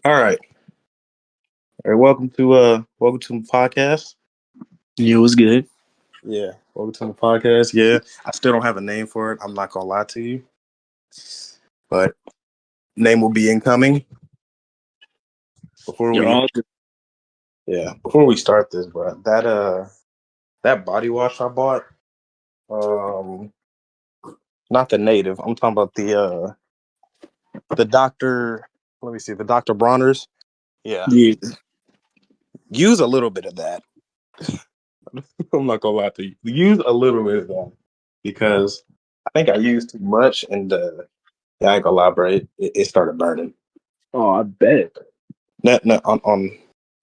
All right. All right. Welcome to my podcast. Yeah, it was good. Yeah. Welcome to my podcast. Yeah. I still don't have a name for it. I'm not gonna lie to you, but name will be incoming. Before You're we all good. before we start this, bro, that body wash I bought, um not the native. I'm talking about the Doctor. Let me see, the Doctor Bronner's. Yeah. Yeah. Use a little bit of that. I'm not gonna lie to you. Use a little bit of that because I think I used too much, and yeah, I ain't gonna lie, bro. It started burning. Oh, I bet. Not on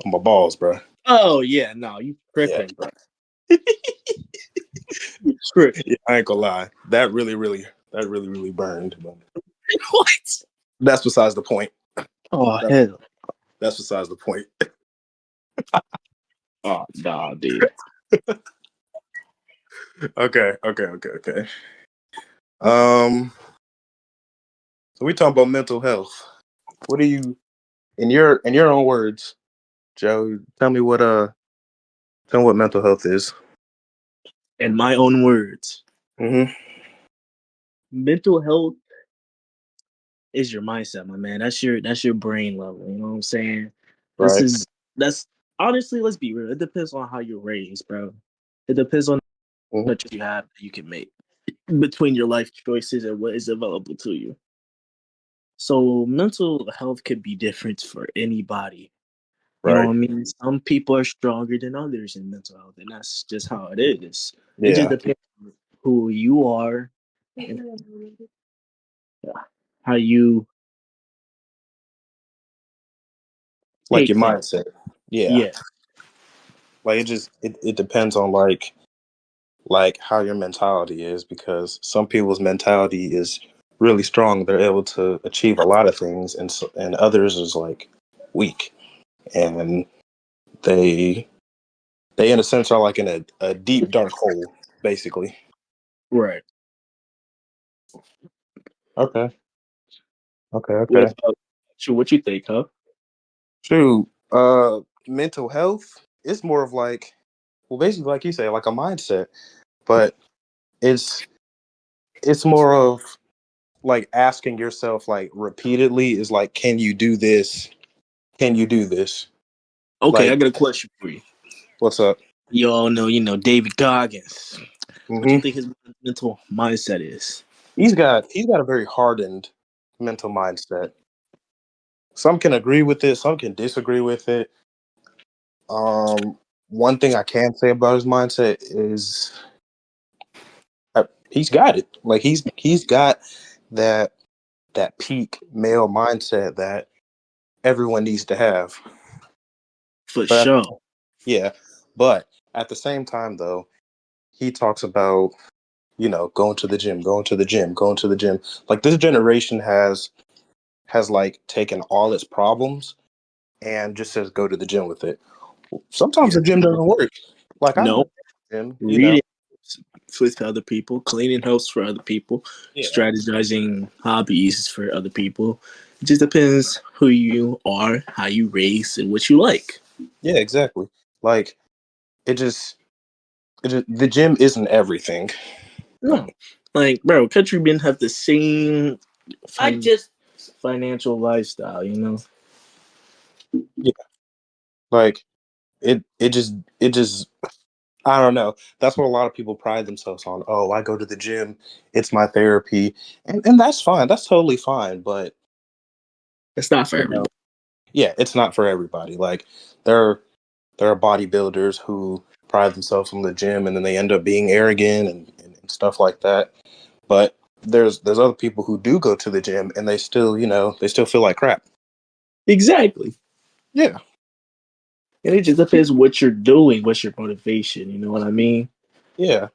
my balls, bro. Oh yeah, no, you Yeah, tripping, bro. You tripping. yeah, I ain't gonna lie. That really burned. But What? that's besides the point. Oh That, hell. that's besides the point. Oh nah, dude. Okay. Um, so we talking about mental health. What do you, in your own words, Joe? Tell me what mental health is. In my own words, Mm-hmm. mental health is your mindset, my man. That's your brain level. You know what I'm saying? This Right. is that's honestly, let's be real. It depends on how you're raised, bro. It depends on Mm-hmm. what you have that you can make between your life choices and what is available to you. So mental health could be different for anybody. You know what Right. I mean? Some people are stronger than others in mental health, and that's just how it is. It just Yeah. depends on who you are and how you Like take your things. mindset. Yeah. Yeah, Like it depends on like how your mentality is, because some people's mentality is really strong. They're able to achieve a lot of things, and others is like weak, and they they in a sense are like in a deep dark hole, basically. right. Okay. Okay. What Okay. about you? What you think, huh? True. Mental health is more of like, well, basically, like you say, like a mindset, but it's it's more of like asking yourself like repeatedly is like, can you do this? Can you do this? Okay, I Like, got a question for you. what's up? You all know, David Goggins. What you Hmm. think his mental mindset is? He's got a very hardened mental mindset. Some can agree with it, some can disagree with it. One thing I can say about his mindset is he's got it. Like he's got that that peak male mindset that everyone needs to have. For But sure. yeah, but at the same time though, he talks about, going to the gym, going to the gym, going to the gym. Like this generation has like taken all its problems and just says go to the gym with it. Sometimes Yeah. the gym doesn't work. Like I No. go to the gym, Reading with other people, cleaning helps for other people, Yeah, strategizing hobbies for other people. It just depends who you are, how you raise, and what you like. yeah, exactly. Like it just the gym isn't everything. No, like bro, countrymen have the same financial lifestyle. Yeah, like it just I don't know. That's what a lot of people pride themselves on. Oh, I go to the gym. It's my therapy. And that's fine. That's totally fine. But, It's not for you know, everybody. yeah, it's not for everybody. Like there there are bodybuilders who pride themselves on the gym and then they end up being arrogant and stuff like that. But there's other people who do go to the gym and they still, they still feel like crap. Exactly, Yeah. and it just depends what you're doing, what's your motivation. You know what I mean? Yeah.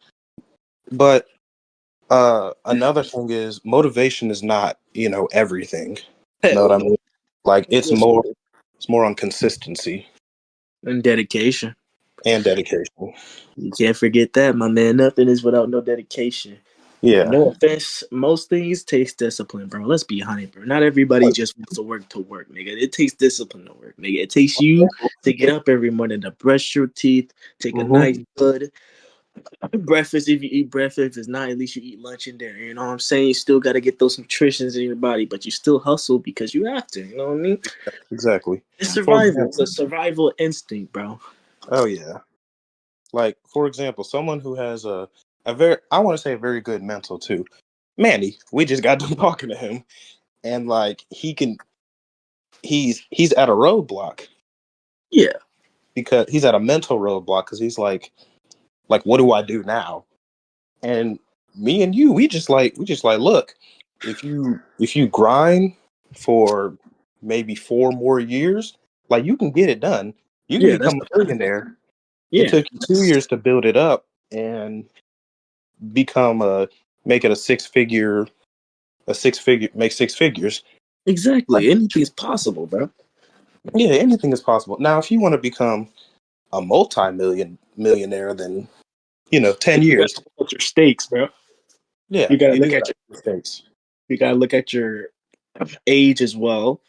But another thing is motivation is not, everything. You know what Hell I no. mean? Like Yes, it's more on consistency and dedication. and dedication. You can't forget that, my man. Nothing is without no dedication. Yeah, No offense, most things takes discipline, bro. Let's be honest, bro. Not everybody just wants to work, nigga. It takes discipline to work, nigga. It takes you to get up every morning to brush your teeth, take a hmm nice good breakfast if you eat breakfast. If it's not, at least you eat lunch and dinner. You know what I'm saying? You still got to get those nutritions in your body, but you still hustle because you have to. You know what I mean? exactly. It's For survival. It's example, a survival instinct, bro. oh yeah, like for example, someone who has a very, I want to say a very good mental too. Manny, we just got done talking to him, and like he's at a roadblock Yeah, because he's at a mental roadblock because he's like what do I do now? And me and you, we just like look, if you grind for maybe 4 more years, like you can get it done. You can yeah, that's become the a millionaire. It yeah, took you 2 years to build it up and become a make it a six figure make 6 figures. Like exactly. Anything's possible, bro. yeah, anything is possible. Now if you want to become a millionaire, then 10 You got years. to look at your stakes, bro. Yeah, You got to you do look at got your mistakes. you got to look at your age as well,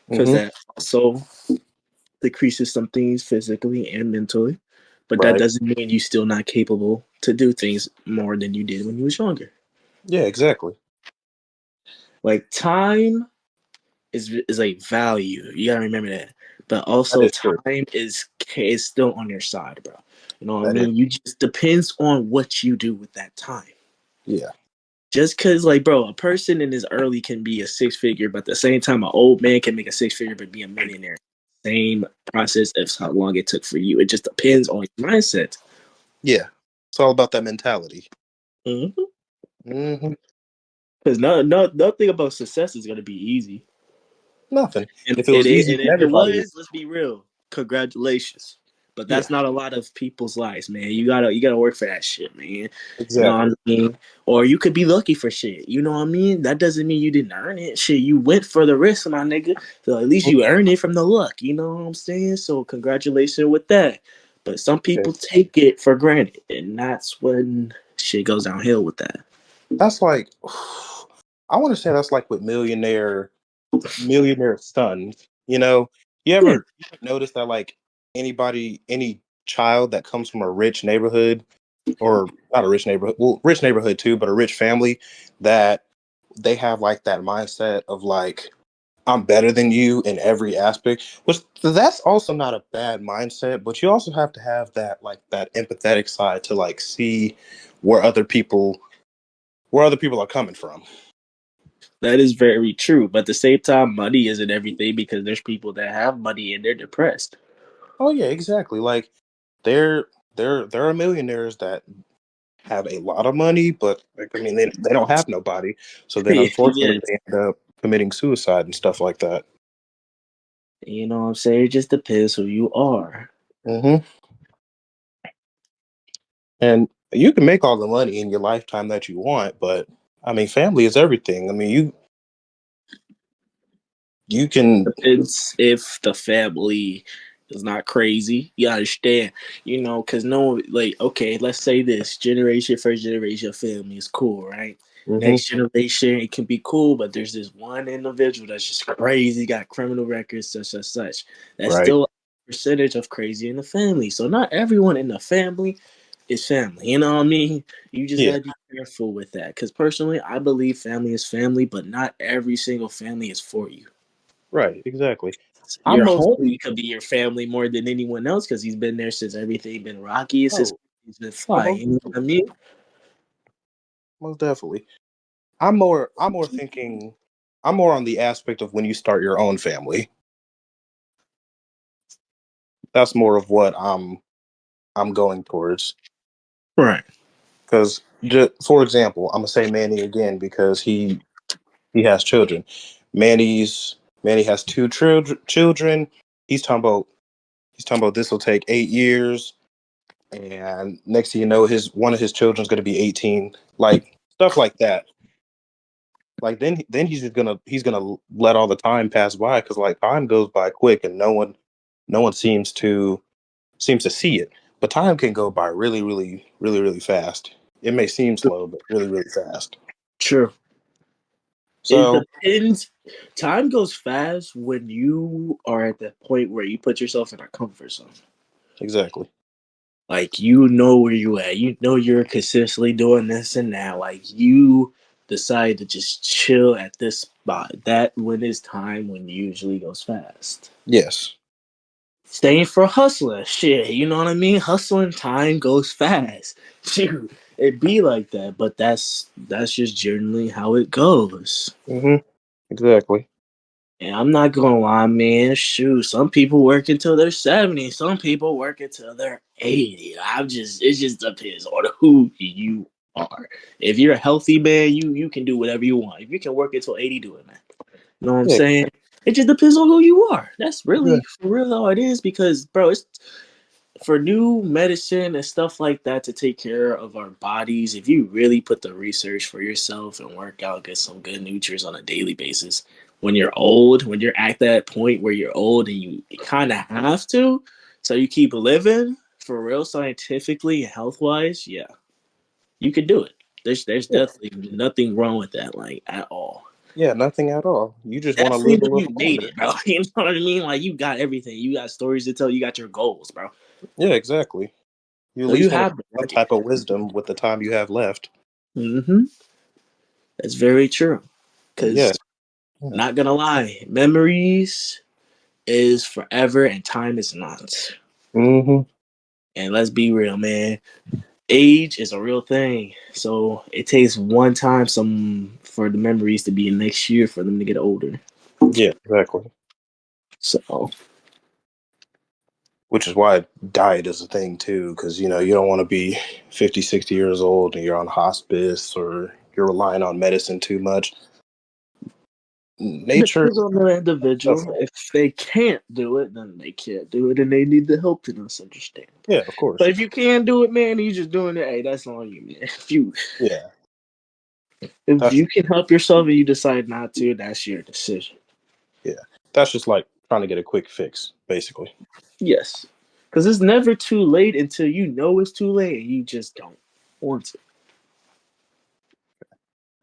because Mm-hmm. that also decreases some things physically and mentally. But that Right. doesn't mean you're still not capable to do things more than you did when you was younger. Yeah, exactly. Like time is a value. You gotta remember that. But That also is true. time is still on your side, bro. You know what I That is. mean? You just depends on what you do with that time. Yeah. Just cause like bro, a person in his early can be a six figure, but at the same time, an old man can make a six figure but be a millionaire. Same process as how long it took for you. It just depends on your mindset. Yeah. It's all about that mentality. Mm-hmm. Hmm. Because nothing about success is gonna be easy. Nothing. And, If it and, was it, easy, and then if it everybody would. was, let's be real. Congratulations. But Yeah. that's not a lot of people's lives, man. You gotta work for that shit, man. You know what Exactly. I mean? Or you could be lucky for shit. You know what I mean? That doesn't mean you didn't earn it. Shit, you went for the risk, my nigga. So at least you earned it from the luck. You know what I'm saying? So congratulations with that. But some Okay. people take it for granted, and that's when shit goes downhill with that. That's like, I want to say that's like with millionaire sons. You Yeah, ever notice that like any child that comes from a rich neighborhood, or not a rich neighborhood, well, rich neighborhood too, but a rich family, that they have like that mindset of like I'm better than you in every aspect, which that's also not a bad mindset, but you also have to have that like that empathetic side to like see where other people where other people are coming from. that is very true. But at the same time, money isn't everything because there's people that have money and they're depressed. Oh yeah, exactly. Like there there are millionaires that have a lot of money, but like I mean they don't have nobody. So then Yeah, unfortunately they end up committing suicide and stuff like that. you know what I'm saying? It just depends who you are. Hmm. And you can make all the money in your lifetime that you want, but I mean family is everything. I mean you can. Depends if the family is not crazy. You understand? You know, because no, like, okay, let's say this generation, first generation family is cool, right? Hmm. Next generation, it can be cool, but there's this one individual that's just crazy, got criminal records, such. That's Right. still a percentage of crazy in the family. So not everyone in the family is family. You know what I mean? You just Yeah. gotta be careful with that. Because personally, I believe family is family, but not every single family is for you. Right. Exactly. I'm Your most. homie could be your family more than anyone else because he's been there since everything been rocky. Since Oh, he's been oh, flying. You know what I mean? most definitely. I'm more thinking. I'm more on the aspect of when you start your own family. That's more of what I'm going towards. Right. Because, for example, I'm gonna say Manny again because he has children. Manny has two children. He's talking about he's talking about this will take 8 years, and next thing you know, his one of his children's gonna be 18. Like stuff like that. Like then he's gonna let all the time pass by because like time goes by quick and no one seems to see it. But time can go by really, really, really, really fast. it may seem slow, but really, really fast. True. It So depends. Time goes fast when you are at the point where you put yourself in a comfort zone. exactly. Like you know where you at. You know you're consistently doing this and that. Like you decide to just chill at this spot. That when it's time when usually goes fast. Yes. Staying for hustling. Shit, you know what I mean? Hustling time goes fast. Shoot. It be like that, but that's just generally how it goes. Exactly. And I'm not gonna lie, man. Shoot, some people work until they're 70. Some people work until they're 80. It just depends on who you are. If you're a healthy man, you can do whatever you want. If you can work until 80, do it, man. You know what I'm Yeah. saying? It just depends on who you are. That's Yeah. really for real how it is. Because, bro, it's for new medicine and stuff like that to take care of our bodies, if you really put the research for yourself and work out, get some good nutrients on a daily basis, when you're old, when you're at that point where you're old and you kind of have to, so you keep living for real, scientifically and health wise, yeah, you could do it. There's Yeah. definitely nothing wrong with that, like at all. Yeah. Nothing at all. You just want to Definitely live a when little you made longer. it, bro. You know what I mean? Like you got everything. You got stories to tell. You got your goals, bro. Yeah. Exactly. You at So you least want to have have the some right. type of wisdom with the time you have left. Mm-hmm. That's very true. Yeah. Because, Yeah. not gonna lie, memories is forever and time is not. hmm And let's be real, man. Age is a real thing. So it takes one time some for the memories to be next year for them to get older. Yeah. Exactly. So Which is why diet is a thing too, because you don't want to be 50, 60 years old and you're on hospice or you're relying on medicine too much. it Nature depends on the stuff. individual. If they can't do it, then they can't do it and they need the help to understand. Yeah, of But course. if you can do it, man, you just doing it, hey, that's on you, man. Yeah, If that's you can help yourself and you decide not to, that's your decision. yeah, that's just like trying to get a quick fix, basically. Yes. Because it's never too late until you know it's too late and you just don't want to.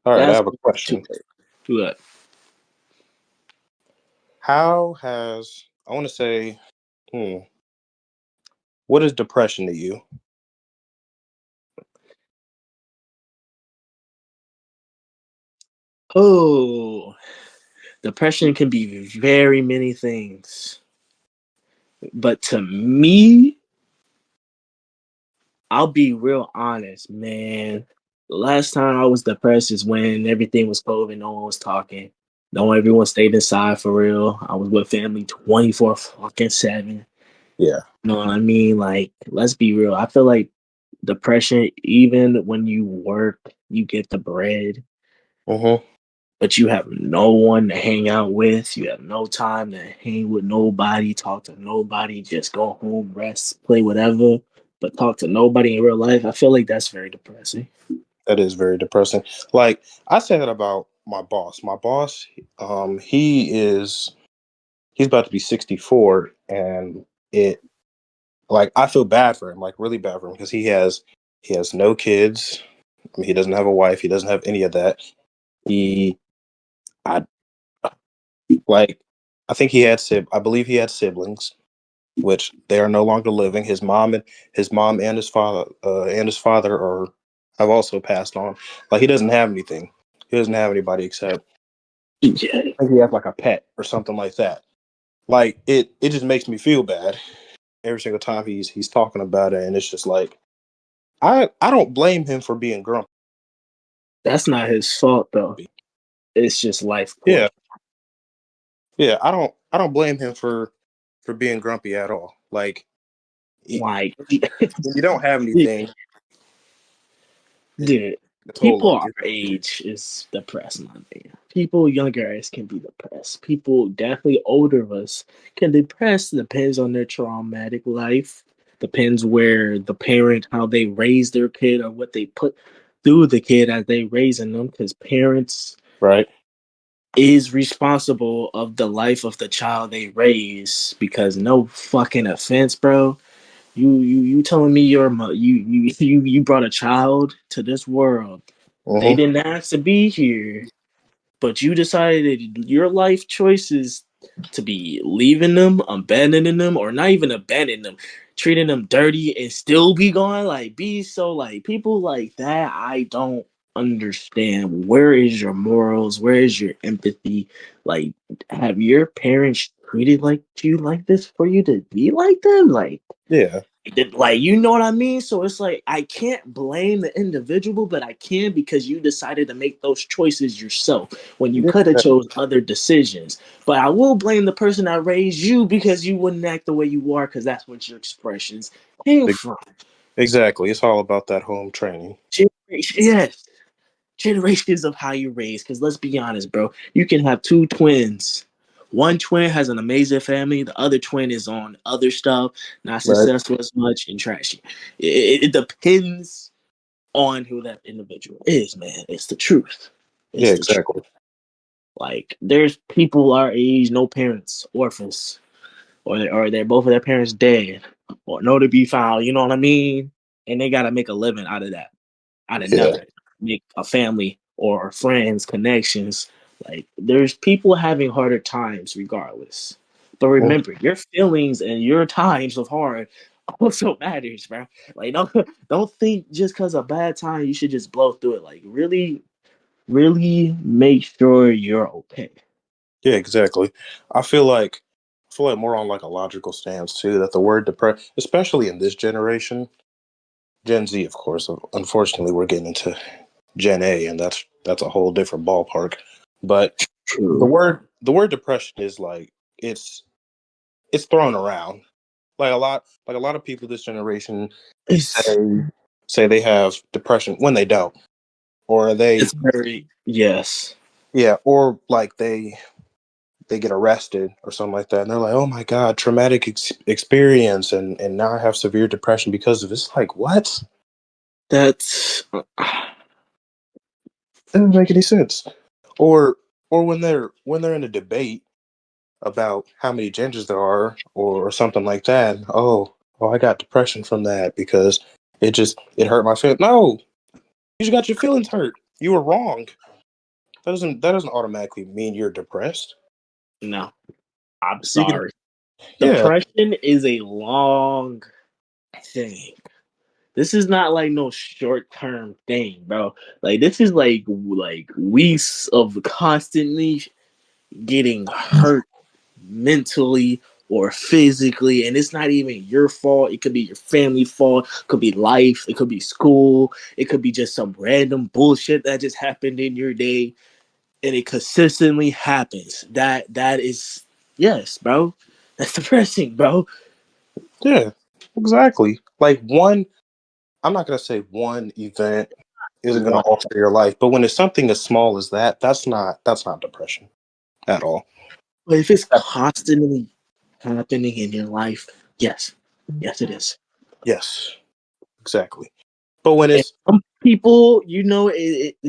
All right, I That's have a too question. late. But, How has I want to say, hmm, what is depression to you? oh, depression can be very many things. But to me, I'll be real honest, man. The last time I was depressed is when everything was COVID, no one was talking. No, everyone stayed inside for real. I was with family 24 fucking 7. Yeah. You know what I mean? Like, let's be real. I feel like depression, even when you work, you get the bread, Mm-hmm. but you have no one to hang out with. You have no time to hang with nobody, talk to nobody, just go home, rest, play whatever, but talk to nobody in real life. I feel like that's very depressing. That is very depressing. Like I say that about my boss. My boss, he's about to be 64, and it like I feel bad for him, like really bad for him, because he has no kids. I mean, he doesn't have a wife. He doesn't have any of that. He, I like, I think I believe he had siblings, which they are no longer living. His mom and his father are have also passed on. Like he doesn't have anything. He doesn't have anybody except Yeah, I think he has like a pet or something like that. Like it just makes me feel bad every single time he's talking about it, and it's just like I don't blame him for being grumpy. that's not his fault though. It's just life Yeah, course. yeah. I don't blame him for being grumpy at all. Like Like, when you don't have anything, it dude, a toll people on our you. age is depressed, my man. People younger as can be depressed. People definitely older of us can depress. Depends on their traumatic life. Depends where the parent, how they raise their kid, or what they put through the kid as they raising them. Because parents Right? is responsible of the life of the child they raise. Because no fucking offense, bro. You telling me you brought a child to this world. They Hmm. didn't ask to be here, but you decided your life choices to be leaving them, abandoning them, or not even abandoning them, treating them dirty and still be gone. Like, be so like people like that. I don't understand. Where is your morals? Where is your empathy? Like, have your parents treated like you like this for you to be like them? Yeah, Like, you know what I mean? So it's like I can't blame the individual, but I can because you decided to make those choices yourself when you yeah, could have chose other decisions. But I will blame the person that raised you because you wouldn't act the way you are because that's what your expressions came from. exactly. It's all about that home training. Yes, generations of how you raise. Because let's be honest, bro, you can have two twins. One twin has an amazing family. The other twin is on other stuff, not Right. successful as much, and trashy. It depends on who that individual is, man. It's the truth. Yeah, It's the truth. exactly. Like, there's people our age, no parents, orphans, or they're both of their parents dead, or no to be found. You know what I mean? And they gotta make a living out of that, out of Yeah. nothing, make a family or friends, connections. Like, there's people having harder times regardless. But Mhm. remember, your feelings and your times of hard also matters, bro. Like, don't think just because a bad time you should just blow through it. Like, really make sure you're okay. Yeah, exactly. I feel like more on like a logical stance too, that the word depress, especially in this generation, Gen Z, of course. Unfortunately, we're getting into Gen A, and that's a whole different ballpark. But True. the word depression is like it's thrown around. Like a lot of people this generation It's say they have depression when they don't. Or they it's very yes. yeah, or like they get arrested or something like that, and they're like, "Oh my god, traumatic experience, and now I have severe depression because of this." Like, what? That's That doesn't make any sense. Or when they're in a debate about how many genders there are, or something like that. Oh, I got depression from that because it hurt my feelings. No, you just got your feelings hurt. You were wrong. That doesn't automatically mean you're depressed. no. I'm You can sorry. yeah, Depression is a long thing. This is not like no short term thing, bro. Like, this is like weeks of constantly getting hurt mentally or physically, and it's not even your fault. It could be your family fault. It could be life. It could be school. It could be just some random bullshit that just happened in your day, and it consistently happens. That is yes, bro. That's depressing, bro. yeah, exactly. Like one, I'm not gonna say one event isn't gonna One. alter your life, but when it's something as small as that, that's not depression at all. But if it's constantly happening in your life, yes, yes, it is. Yes, exactly. But when And it's some people,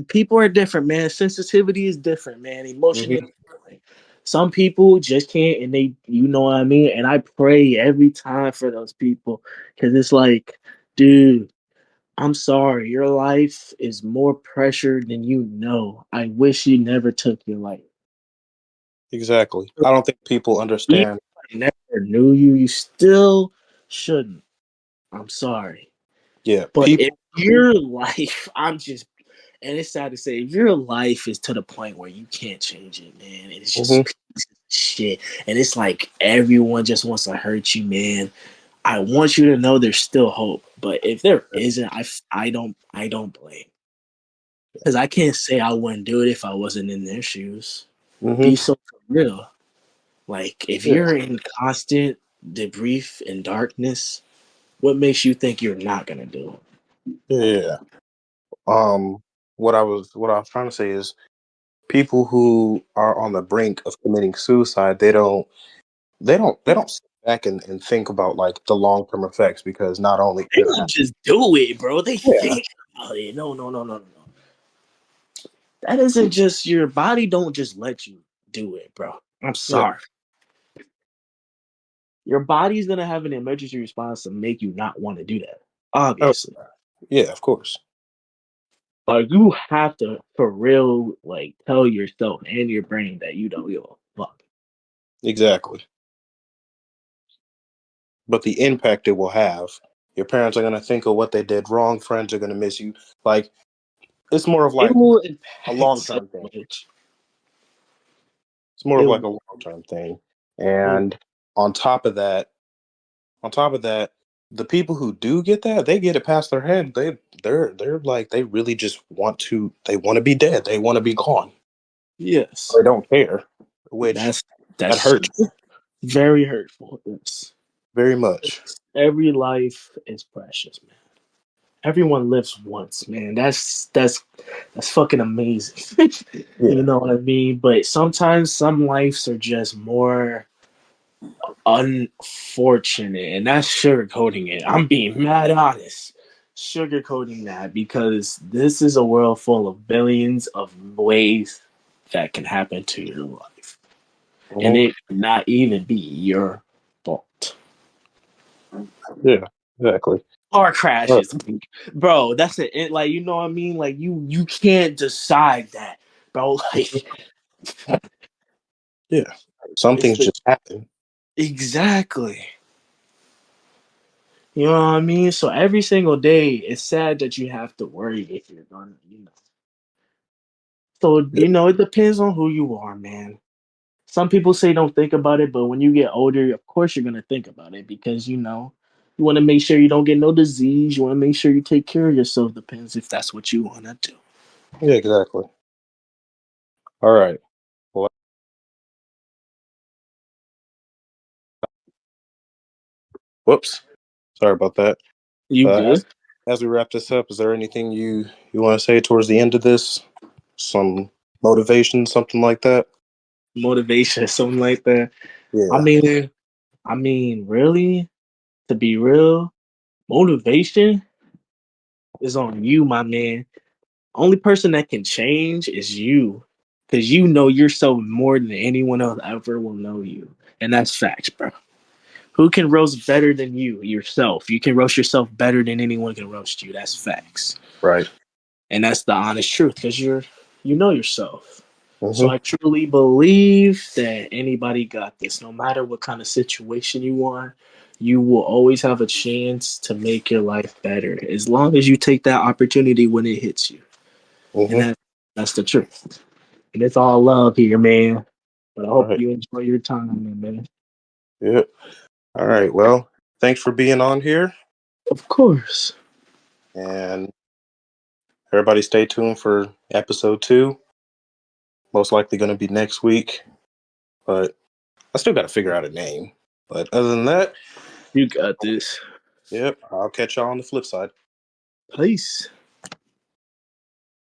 people are different, man. Sensitivity is different, man. Emotion is mhm, different. Some people just can't, and you know what I mean. And I pray every time for those people because it's like, dude, I'm sorry, your life is more pressure than you know. I wish you never took your life. exactly, I don't think people Even understand. if I never knew you, you still shouldn't. I'm sorry. Yeah, But if people. your life, and it's sad to say, if your life is to the point where you can't change it, man, and it's Mhm, just pieces of shit, and it's like everyone just wants to hurt you, man. I want you to know there's still hope. But if there isn't, I don't blame. Because I can't say I wouldn't do it if I wasn't in their shoes. mhm, Be so for real. Like, if yeah, you're in constant debrief and darkness, what makes you think you're not gonna do it? yeah, yeah. Um, what I was trying to say is people who are on the brink of committing suicide, they don't sit back and think about like the long term effects because not only They could it don't happen. just do it, bro. They Yeah, think about it. No, no, no, no, no. That isn't just your body. Don't just let you do it, bro. I'm yeah. sorry. your body's gonna have an emergency response to make you not want to do that. Oh, Obviously. yeah, of course. But you have to for real like tell yourself and your brain that you don't give a fuck. Exactly. But the impact it will have, your parents are going to think of what they did wrong, friends are going to miss you. Like, it's more of It like will a impact long so term thing. much. It's more of like It, a long term thing. it And on top of that, on top of that, the people who do get that, they get it past their head. They're like they really just want to be dead. They want to be gone. yes. They don't care, which That's that that's hurts very hurtful. Yes. very much. Every life is precious, man. Everyone lives once, man. That's fucking amazing. You Yeah, know what I mean? But sometimes some lives are just more unfortunate, and that's sugarcoating it. I'm being mad honest. Sugarcoating that because this is a world full of billions of ways that can happen to your life. And hmm it not even be your fault. yeah, exactly. Car Right. crashes, bro. That's it. Like you know what I mean. Like you can't decide that, bro. Like Yeah, some it's things the just happen. exactly. You know what I mean. So every single day, it's sad that you have to worry if you're gonna, you know. So Yeah, it depends on who you are, man. Some people say don't think about it, but when you get older, of course you're gonna think about it because you want to make sure you don't get no disease. You want to make sure you take care of yourself. Depends if that's what you want to do. yeah, exactly. All right. Well, whoops. Sorry about that. You good? As we wrap this up, is there anything you want to say towards the end of this? Some motivation, something like that? Motivation, something like that. I Yeah. mean, really, to be real, motivation is on you, my man. Only person that can change is you, because you know yourself more than anyone else ever will know you, and that's facts, bro. Who can roast better than you? Yourself. You can roast yourself better than anyone can roast you. That's facts, Right. and that's the honest truth, because you know yourself. So Mm-hmm. I truly believe that anybody got this. No matter what kind of situation you are, you will always have a chance to make your life better as long as you take that opportunity when it hits you. And Mm-hmm. that's the truth. And it's all love here, man. But I hope Right. you enjoy your time, man. Yeah. All right. Well, thanks for being on here, Of course. and everybody stay tuned for episode 2. Most likely going to be next week, but I still got to figure out a name. But other than that, You got this. yep, I'll catch y'all on the flip side. Peace.